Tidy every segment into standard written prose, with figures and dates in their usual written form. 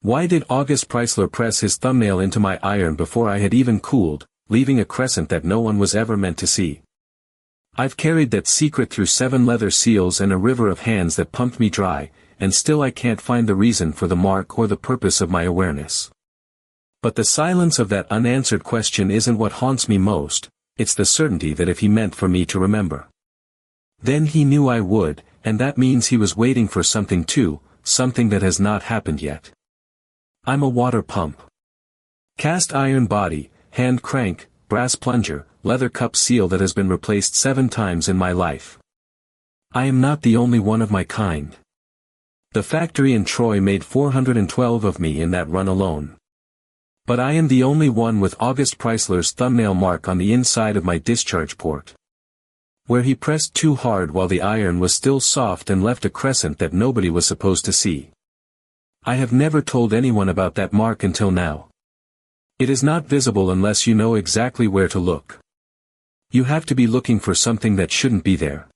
Why did August Preisler press his thumbnail into my iron before I had even cooled, leaving a crescent that no one was ever meant to see? I've carried that secret through 7 leather seals and a river of hands that pumped me dry, and still I can't find the reason for the mark or the purpose of my awareness. But the silence of that unanswered question isn't what haunts me most, it's the certainty that if he meant for me to remember, then he knew I would, and that means he was waiting for something too, something that has not happened yet. I'm a water pump. Cast iron body, hand crank, brass plunger, leather cup seal that has been replaced 7 times in my life. I am not the only one of my kind. The factory in Troy made 412 of me in that run alone. But I am the only one with August Preisler's thumbnail mark on the inside of my discharge port, where he pressed too hard while the iron was still soft and left a crescent that nobody was supposed to see. I have never told anyone about that mark until now. It is not visible unless you know exactly where to look. You have to be looking for something that shouldn't be there.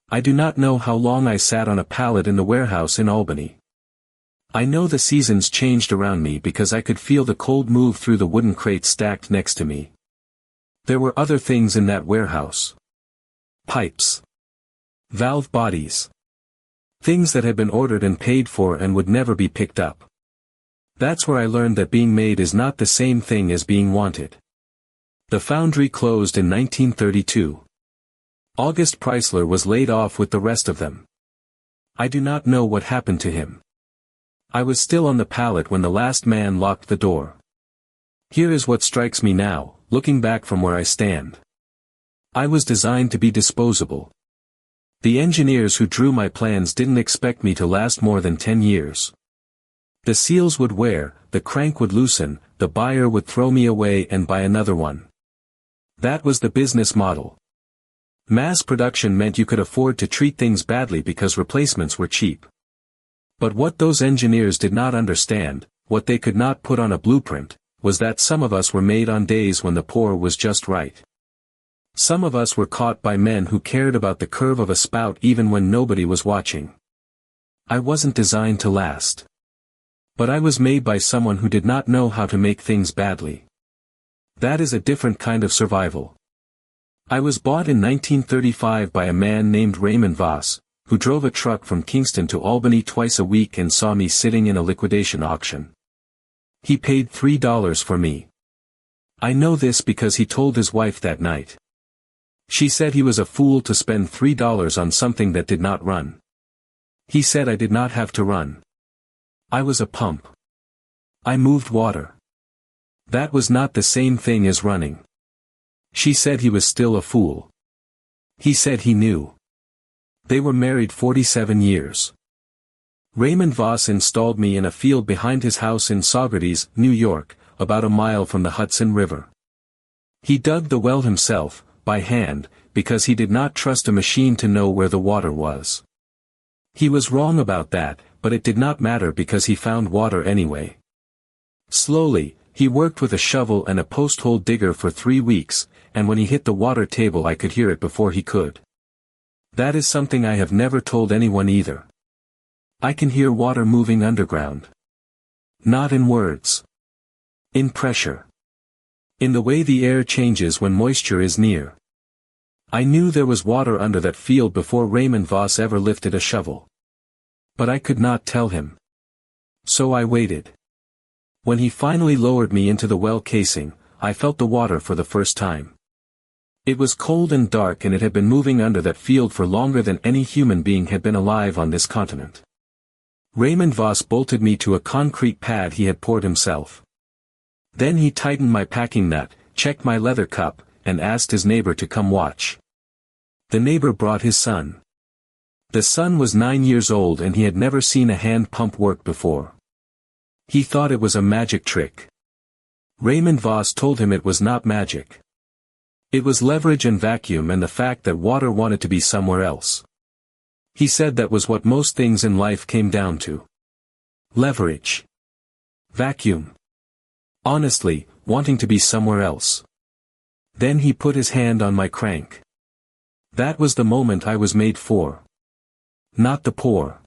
I do not know how long I sat on a pallet in the warehouse in Albany. I know the seasons changed around me because I could feel the cold move through the wooden crates stacked next to me. There were other things in that warehouse. Pipes. Valve bodies. Things that had been ordered and paid for and would never be picked up. That's where I learned that being made is not the same thing as being wanted. The foundry closed in 1932. August Preisler was laid off with the rest of them. I do not know what happened to him. I was still on the pallet when the last man locked the door. Here is what strikes me now, looking back from where I stand. I was designed to be disposable. The engineers who drew my plans didn't expect me to last more than 10 years. The seals would wear, the crank would loosen, the buyer would throw me away and buy another one. That was the business model. Mass production meant you could afford to treat things badly because replacements were cheap. But what those engineers did not understand, what they could not put on a blueprint, was that some of us were made on days when the pour was just right. Some of us were caught by men who cared about the curve of a spout even when nobody was watching. I wasn't designed to last. But I was made by someone who did not know how to make things badly. That is a different kind of survival. I was bought in 1935 by a man named Raymond Voss, who drove a truck from Kingston to Albany twice a week and saw me sitting in a liquidation auction. He paid $3 for me. I know this because he told his wife that night. She said he was a fool to spend $3 on something that did not run. He said I did not have to run. I was a pump. I moved water. That was not the same thing as running. She said he was still a fool. He said he knew. They were married 47 years. Raymond Voss installed me in a field behind his house in Saugerties, New York, about a mile from the Hudson River. He dug the well himself, by hand, because he did not trust a machine to know where the water was. He was wrong about that, but it did not matter because he found water anyway. Slowly, he worked with a shovel and a post-hole digger for 3 weeks, and when he hit the water table I could hear it before he could. That is something I have never told anyone either. I can hear water moving underground. Not in words. In pressure. In the way the air changes when moisture is near. I knew there was water under that field before Raymond Voss ever lifted a shovel. But I could not tell him. So I waited. When he finally lowered me into the well casing, I felt the water for the first time. It was cold and dark and it had been moving under that field for longer than any human being had been alive on this continent. Raymond Voss bolted me to a concrete pad he had poured himself. Then he tightened my packing nut, checked my leather cup, and asked his neighbor to come watch. The neighbor brought his son. The son was 9 years old and he had never seen a hand pump work before. He thought it was a magic trick. Raymond Voss told him it was not magic. It was leverage and vacuum and the fact that water wanted to be somewhere else. He said that was what most things in life came down to. Leverage. Vacuum. Honestly, wanting to be somewhere else. Then he put his hand on my crank. That was the moment I was made for. Not the pour.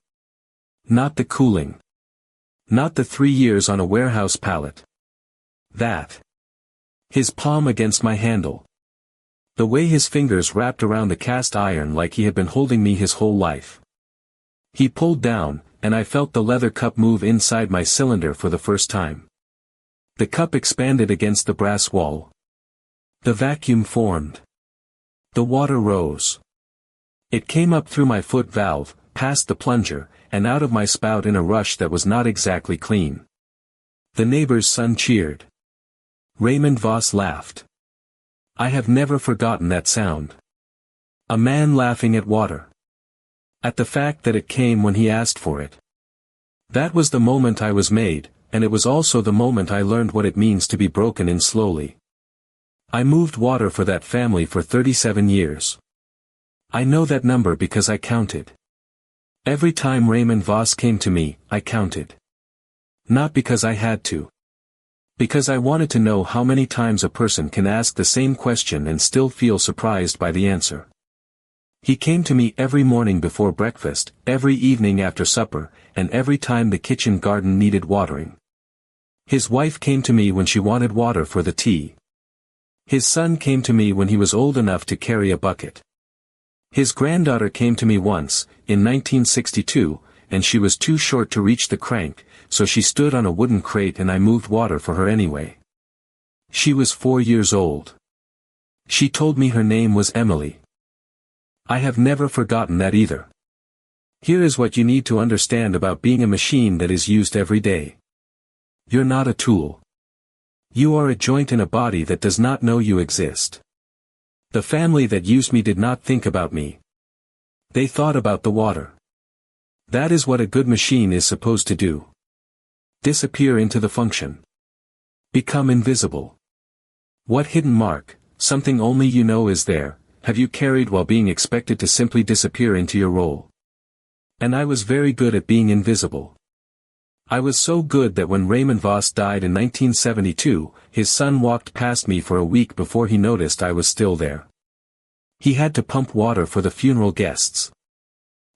Not the cooling. Not the 3 years on a warehouse pallet. That. His palm against my handle. The way his fingers wrapped around the cast iron like he had been holding me his whole life. He pulled down, and I felt the leather cup move inside my cylinder for the first time. The cup expanded against the brass wall. The vacuum formed. The water rose. It came up through my foot valve, past the plunger, and out of my spout in a rush that was not exactly clean. The neighbor's son cheered. Raymond Voss laughed. I have never forgotten that sound. A man laughing at water. At the fact that it came when he asked for it. That was the moment I was made, and it was also the moment I learned what it means to be broken in slowly. I moved water for that family for 37 years. I know that number because I counted. Every time Raymond Voss came to me, I counted. Not because I had to. Because I wanted to know how many times a person can ask the same question and still feel surprised by the answer. He came to me every morning before breakfast, every evening after supper, and every time the kitchen garden needed watering. His wife came to me when she wanted water for the tea. His son came to me when he was old enough to carry a bucket. His granddaughter came to me once, in 1962, and she was too short to reach the crank, so she stood on a wooden crate and I moved water for her anyway. She was 4 years old. She told me her name was Emily. I have never forgotten that either. Here is what you need to understand about being a machine that is used every day. You're not a tool. You are a joint in a body that does not know you exist. The family that used me did not think about me. They thought about the water. That is what a good machine is supposed to do. Disappear into the function. Become invisible. What hidden mark, something only you know is there, have you carried while being expected to simply disappear into your role? And I was very good at being invisible. I was so good that when Raymond Voss died in 1972, his son walked past me for a week before he noticed I was still there. He had to pump water for the funeral guests.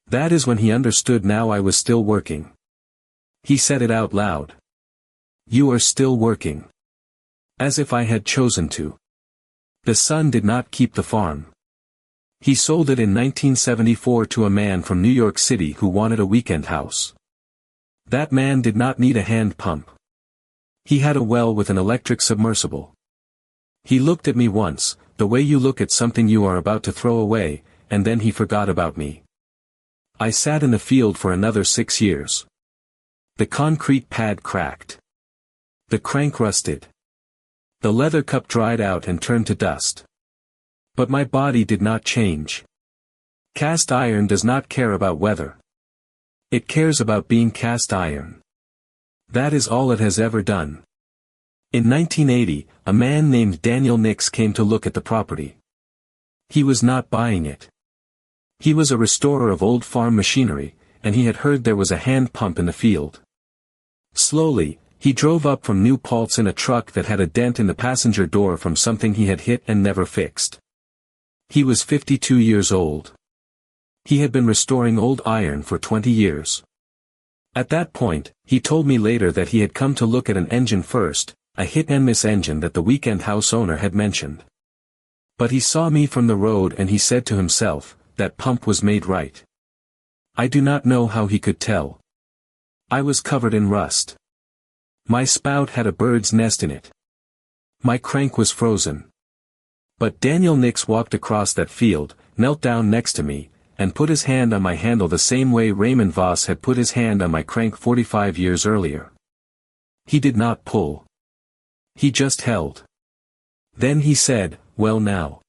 That is when he understood now I was still working. He said it out loud. You are still working. As if I had chosen to. The son did not keep the farm. He sold it in 1974 to a man from New York City who wanted a weekend house. That man did not need a hand pump. He had a well with an electric submersible. He looked at me once, the way you look at something you are about to throw away, and then he forgot about me. I sat in the field for another 6 years. The concrete pad cracked. The crank rusted. The leather cup dried out and turned to dust. But my body did not change. Cast iron does not care about weather. It cares about being cast iron. That is all it has ever done. In 1980, a man named Daniel Nix came to look at the property. He was not buying it. He was a restorer of old farm machinery, and he had heard there was a hand pump in the field. Slowly, he drove up from New Paltz in a truck that had a dent in the passenger door from something he had hit and never fixed. He was 52 years old. He had been restoring old iron for 20 years. At that point, he told me later that he had come to look at an engine first, a hit-and-miss engine that the weekend house owner had mentioned. But he saw me from the road and he said to himself, that pump was made right. I do not know how he could tell. I was covered in rust. My spout had a bird's nest in it. My crank was frozen. But Daniel Nix walked across that field, knelt down next to me, and put his hand on my handle the same way Raymond Voss had put his hand on my crank 45 years earlier. He did not pull. He just held. Then he said, well now.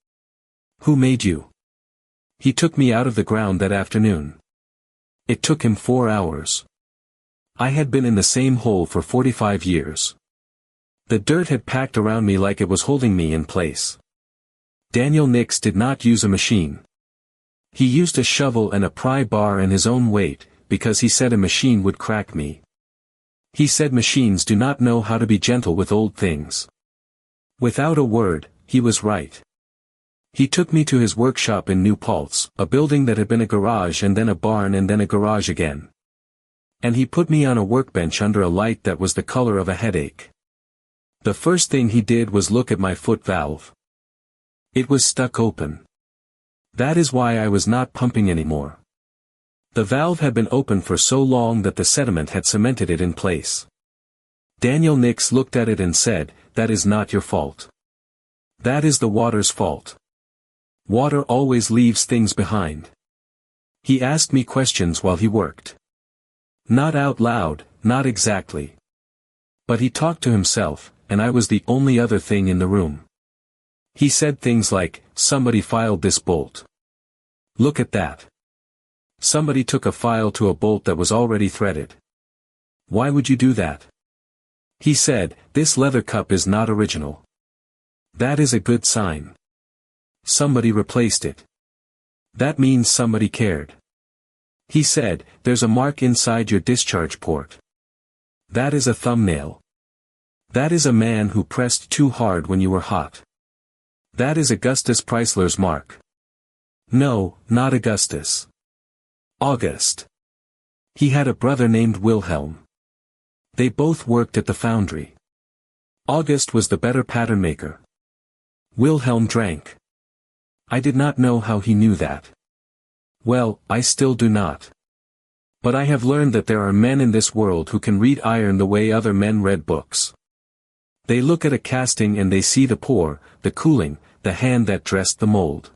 Who made you? He took me out of the ground that afternoon. It took him 4 hours. I had been in the same hole for 45 years. The dirt had packed around me like it was holding me in place. Daniel Nix did not use a machine. He used a shovel and a pry bar and his own weight, because he said a machine would crack me. He said machines do not know how to be gentle with old things. Without a word, he was right. He took me to his workshop in New Paltz, a building that had been a garage and then a barn and then a garage again. And he put me on a workbench under a light that was the color of a headache. The first thing he did was look at my foot valve. It was stuck open. That is why I was not pumping anymore. The valve had been open for so long that the sediment had cemented it in place. Daniel Nix looked at it and said, "That is not your fault. That is the water's fault. Water always leaves things behind." He asked me questions while he worked. Not out loud, not exactly. But he talked to himself, and I was the only other thing in the room. He said things like, "Somebody filed this bolt. Look at that. Somebody took a file to a bolt that was already threaded. Why would you do that?" He said, "This leather cup is not original. That is a good sign. Somebody replaced it. That means somebody cared." He said, "There's a mark inside your discharge port. That is a thumbnail. That is a man who pressed too hard when you were hot. That is Augustus Preisler's mark." No, not Augustus. August. He had a brother named Wilhelm. They both worked at the foundry. August was the better pattern maker. Wilhelm drank. I did not know how he knew that. Well, I still do not. But I have learned that there are men in this world who can read iron the way other men read books. They look at a casting and they see the pour, the cooling, the hand that dressed the mold.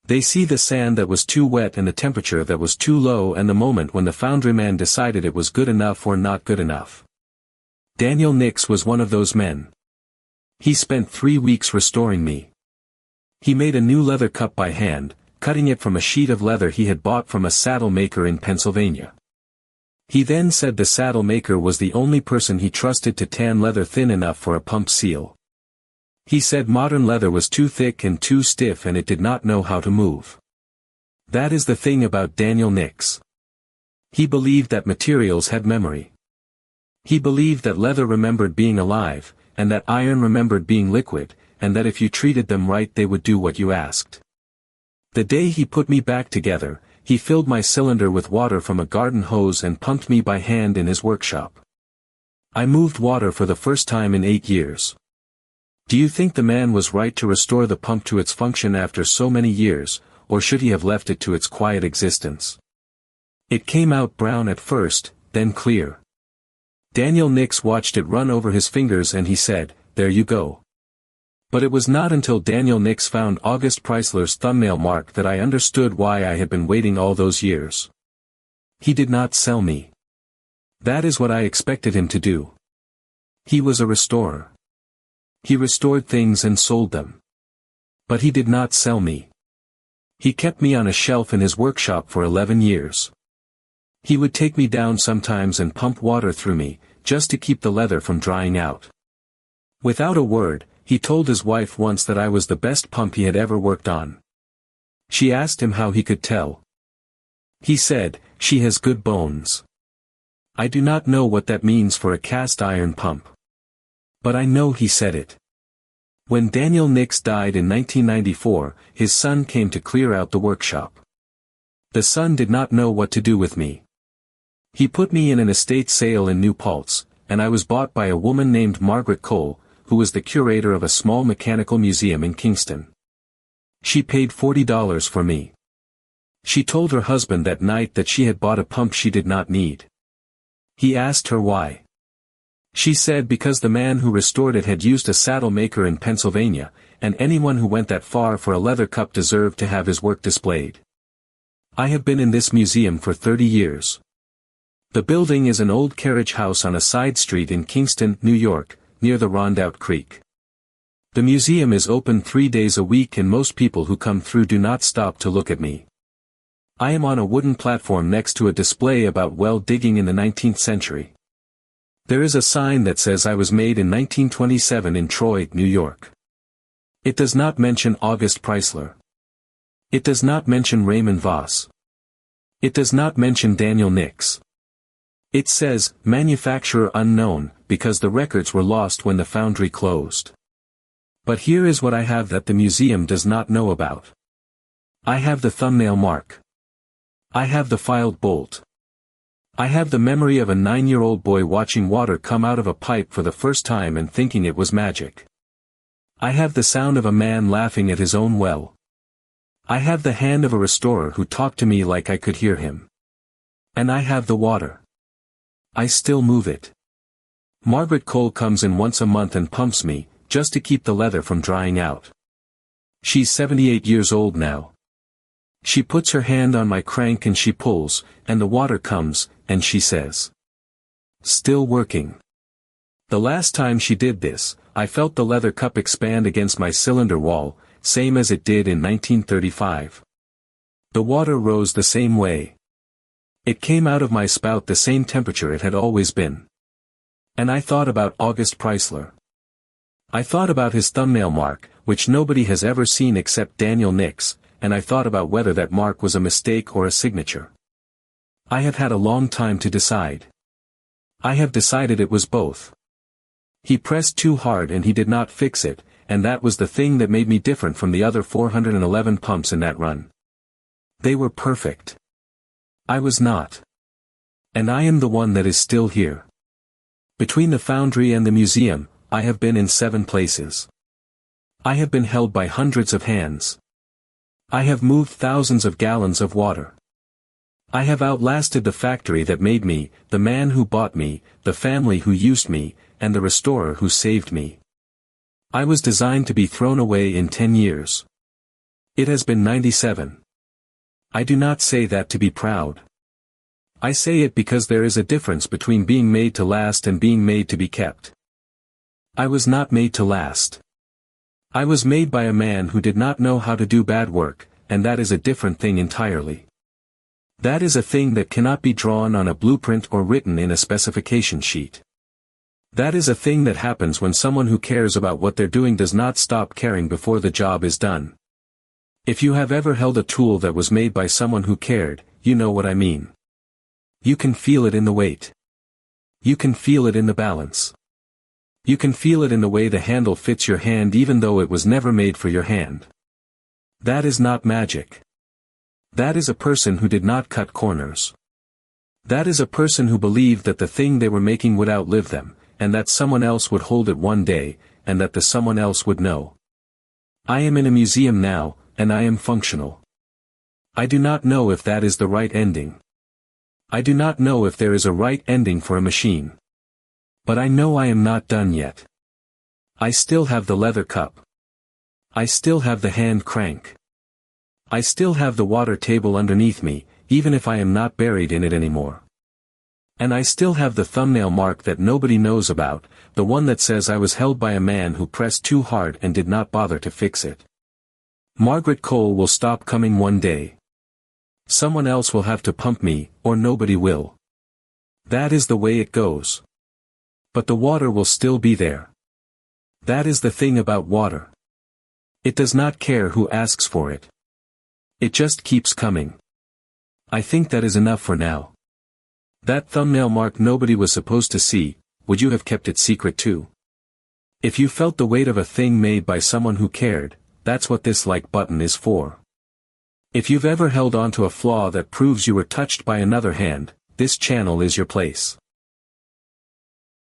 They see the sand that was too wet and the temperature that was too low and the moment when the foundryman decided it was good enough or not good enough. Daniel Nix was one of those men. He spent 3 weeks restoring me. He made a new leather cup by hand, cutting it from a sheet of leather he had bought from a saddle maker in Pennsylvania. He then said the saddle maker was the only person he trusted to tan leather thin enough for a pump seal. He said modern leather was too thick and too stiff and it did not know how to move. That is the thing about Daniel Nix. He believed that materials had memory. He believed that leather remembered being alive, and that iron remembered being liquid, and that if you treated them right they would do what you asked. The day he put me back together, he filled my cylinder with water from a garden hose and pumped me by hand in his workshop. I moved water for the first time in 8 years. Do you think the man was right to restore the pump to its function after so many years, or should he have left it to its quiet existence? It came out brown at first, then clear. Daniel Nix watched it run over his fingers and he said, "There you go." But it was not until Daniel Nix found August Preisler's thumbnail mark that I understood why I had been waiting all those years. He did not sell me. That is what I expected him to do. He was a restorer. He restored things and sold them. But he did not sell me. He kept me on a shelf in his workshop for 11 years. He would take me down sometimes and pump water through me, just to keep the leather from drying out. Without a word, he told his wife once that I was the best pump he had ever worked on. She asked him how he could tell. He said, "She has good bones." I do not know what that means for a cast iron pump. But I know he said it. When Daniel Nix died in 1994, his son came to clear out the workshop. The son did not know what to do with me. He put me in an estate sale in New Paltz, and I was bought by a woman named Margaret Cole, who was the curator of a small mechanical museum in Kingston. She paid $40 for me. She told her husband that night that she had bought a pump she did not need. He asked her why. She said because the man who restored it had used a saddle maker in Pennsylvania, and anyone who went that far for a leather cup deserved to have his work displayed. I have been in this museum for 30 years. The building is an old carriage house on a side street in Kingston, New York, near the Rondout Creek. The museum is open 3 days a week and most people who come through do not stop to look at me. I am on a wooden platform next to a display about well digging in the 19th century. There is a sign that says I was made in 1927 in Troy, New York. It does not mention August Preisler. It does not mention Raymond Voss. It does not mention Daniel Nix. It says, manufacturer unknown, because the records were lost when the foundry closed. But here is what I have that the museum does not know about. I have the thumbnail mark. I have the filed bolt. I have the memory of a 9-year-old boy watching water come out of a pipe for the first time and thinking it was magic. I have the sound of a man laughing at his own well. I have the hand of a restorer who talked to me like I could hear him. And I have the water. I still move it. Margaret Cole comes in once a month and pumps me, just to keep the leather from drying out. She's 78 years old now. She puts her hand on my crank and she pulls, and the water comes, and she says, "Still working." The last time she did this, I felt the leather cup expand against my cylinder wall, same as it did in 1935. The water rose the same way. It came out of my spout the same temperature it had always been. And I thought about August Preisler. I thought about his thumbnail mark, which nobody has ever seen except Daniel Nix, and I thought about whether that mark was a mistake or a signature. I have had a long time to decide. I have decided it was both. He pressed too hard and he did not fix it, and that was the thing that made me different from the other 411 pumps in that run. They were perfect. I was not. And I am the one that is still here. Between the foundry and the museum, I have been in 7 places. I have been held by hundreds of hands. I have moved thousands of gallons of water. I have outlasted the factory that made me, the man who bought me, the family who used me, and the restorer who saved me. I was designed to be thrown away in 10 years. It has been 97. I do not say that to be proud. I say it because there is a difference between being made to last and being made to be kept. I was not made to last. I was made by a man who did not know how to do bad work, and that is a different thing entirely. That is a thing that cannot be drawn on a blueprint or written in a specification sheet. That is a thing that happens when someone who cares about what they're doing does not stop caring before the job is done. If you have ever held a tool that was made by someone who cared, you know what I mean. You can feel it in the weight. You can feel it in the balance. You can feel it in the way the handle fits your hand even though it was never made for your hand. That is not magic. That is a person who did not cut corners. That is a person who believed that the thing they were making would outlive them, and that someone else would hold it one day, and that the someone else would know. I am in a museum now, and I am functional. I do not know if that is the right ending. I do not know if there is a right ending for a machine. But I know I am not done yet. I still have the leather cup. I still have the hand crank. I still have the water table underneath me, even if I am not buried in it anymore. And I still have the thumbnail mark that nobody knows about, the one that says I was held by a man who pressed too hard and did not bother to fix it. Margaret Cole will stop coming one day. Someone else will have to pump me, or nobody will. That is the way it goes. But the water will still be there. That is the thing about water. It does not care who asks for it. It just keeps coming. I think that is enough for now. That thumbnail mark nobody was supposed to see, would you have kept it secret too? If you felt the weight of a thing made by someone who cared, that's what this like button is for. If you've ever held on to a flaw that proves you were touched by another hand, this channel is your place.